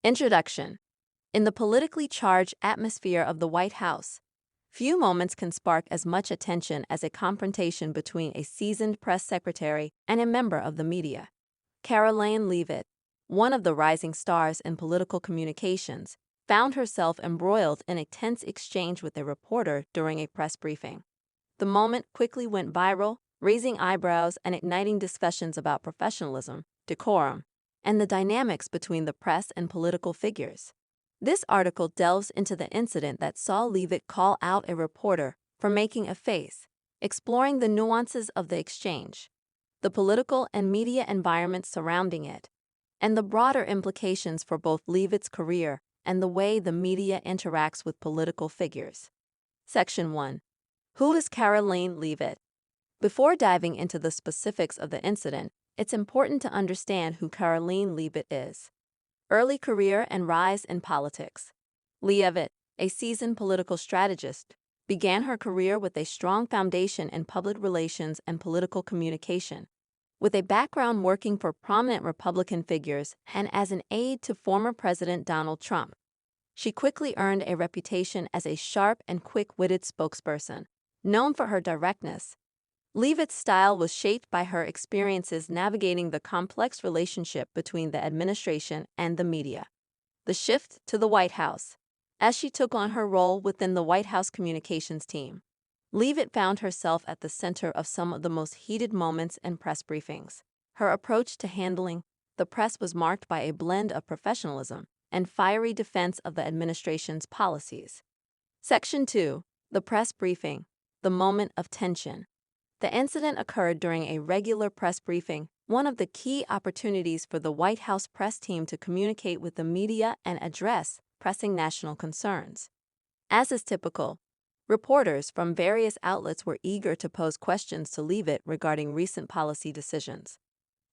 Introduction. In the politically charged atmosphere of the White House, few moments can spark as much attention as a confrontation between a seasoned press secretary and a member of the media. Karoline Leavitt, one of the rising stars in political communications, found herself embroiled in a tense exchange with a reporter during a press briefing. The moment quickly went viral, raising eyebrows and igniting discussions about professionalism, decorum, and the dynamics between the press and political figures. This article delves into the incident that saw Leavitt call out a reporter for making a face, exploring the nuances of the exchange, the political and media environment surrounding it, and the broader implications for both Leavitt's career and the way the media interacts with political figures. Section 1. Who is Karoline Leavitt? Before diving into the specifics of the incident, it's important to understand who Karoline Leavitt is. Early career and rise in politics. Leavitt, a seasoned political strategist, began her career with a strong foundation in public relations and political communication. With a background working for prominent Republican figures and as an aide to former President Donald Trump, she quickly earned a reputation as a sharp and quick-witted spokesperson. Known for her directness, Leavitt's style was shaped by her experiences navigating the complex relationship between the administration and the media. The shift to the White House. As she took on her role within the White House communications team, Leavitt found herself at the center of some of the most heated moments in press briefings. Her approach to handling the press was marked by a blend of professionalism and fiery defense of the administration's policies. Section 2. The press briefing. The moment of tension. The incident occurred during a regular press briefing, one of the key opportunities for the White House press team to communicate with the media and address pressing national concerns. As is typical, reporters from various outlets were eager to pose questions to Leavitt regarding recent policy decisions.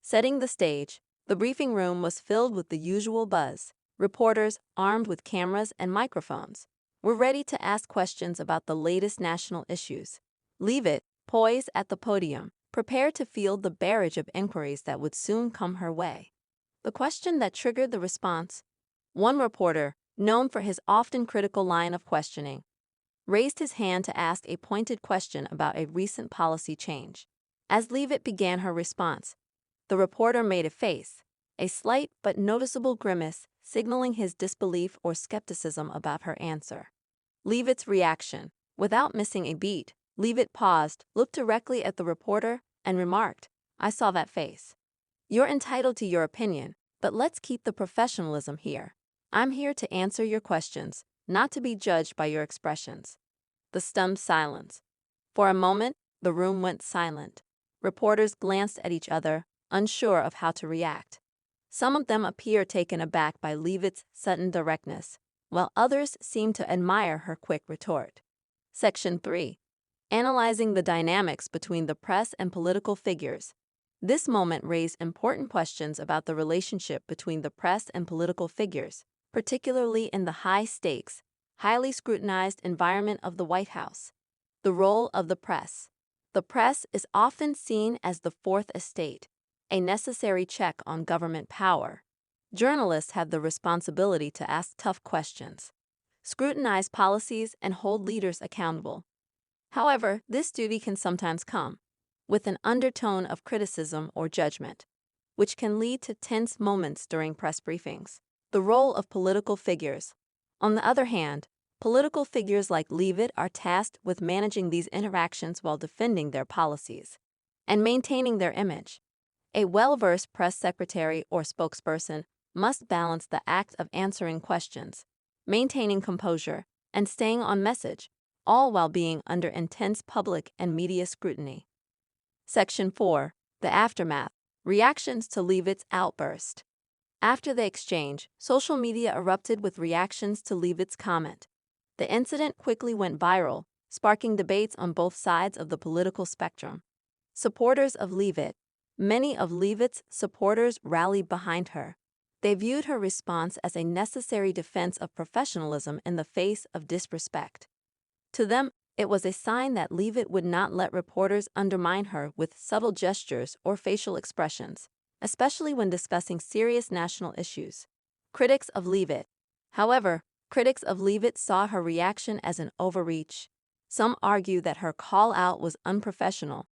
Setting the stage, the briefing room was filled with the usual buzz. Reporters, armed with cameras and microphones, were ready to ask questions about the latest national issues. Leavitt, poised at the podium, prepared to field the barrage of inquiries that would soon come her way. The question that triggered the response. One reporter, known for his often critical line of questioning, raised his hand to ask a pointed question about a recent policy change. As Leavitt began her response, the reporter made a face, a slight but noticeable grimace, signaling his disbelief or skepticism about her answer. Leavitt's reaction. Without missing a beat, Leavitt paused, looked directly at the reporter, and remarked, "I saw that face. You're entitled to your opinion, but let's keep the professionalism here. I'm here to answer your questions, not to be judged by your expressions." The stunned silence. For a moment, the room went silent. Reporters glanced at each other, unsure of how to react. Some of them appeared taken aback by Leavitt's sudden directness, while others seemed to admire her quick retort. Section 3. Analyzing the dynamics between the press and political figures. This moment raised important questions about the relationship between the press and political figures, particularly in the high-stakes, highly scrutinized environment of the White House. The role of the press. The press is often seen as the fourth estate, a necessary check on government power. Journalists have the responsibility to ask tough questions, scrutinize policies, and hold leaders accountable. However, this duty can sometimes come with an undertone of criticism or judgment, which can lead to tense moments during press briefings. The role of political figures. On the other hand, political figures like Leavitt are tasked with managing these interactions while defending their policies and maintaining their image. A well-versed press secretary or spokesperson must balance the act of answering questions, maintaining composure, and staying on message, all while being under intense public and media scrutiny. Section 4. The aftermath. Reactions to Leavitt's outburst. After the exchange, social media erupted with reactions to Leavitt's comment. The incident quickly went viral, sparking debates on both sides of the political spectrum. Supporters of Leavitt. Many of Leavitt's supporters rallied behind her. They viewed her response as a necessary defense of professionalism in the face of disrespect. To them, it was a sign that Leavitt would not let reporters undermine her with subtle gestures or facial expressions, especially when discussing serious national issues. Critics of Leavitt. However, critics of Leavitt saw her reaction as an overreach. Some argue that her call-out was unprofessional,